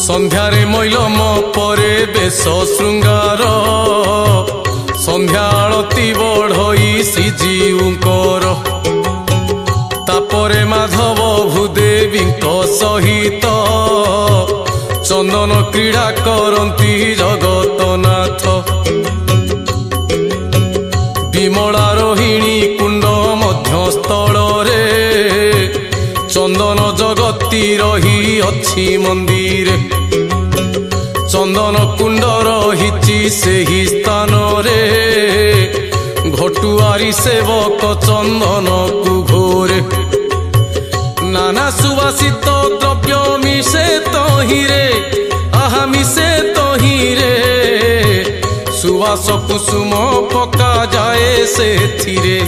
संध्यारे मैलम परे बेश श्रृंगार संध्या आळती बढ़ई श्रीजीउंकर तापरे माधव भूदेवी सहित चंदन क्रीड़ा करती जगतनाथ विमला रोहिणी कुंड मध्यस्थल चंदन जगती रही अच्छी मंदिर चंदन कुंड रही से ही स्थान रे घटुआरी सेवक चंदन को घोरे नाना सुवासित द्रव्य मिसे तहिरे आहा मिसे तहिरे सुवास कुसुम पका जाए से थिरे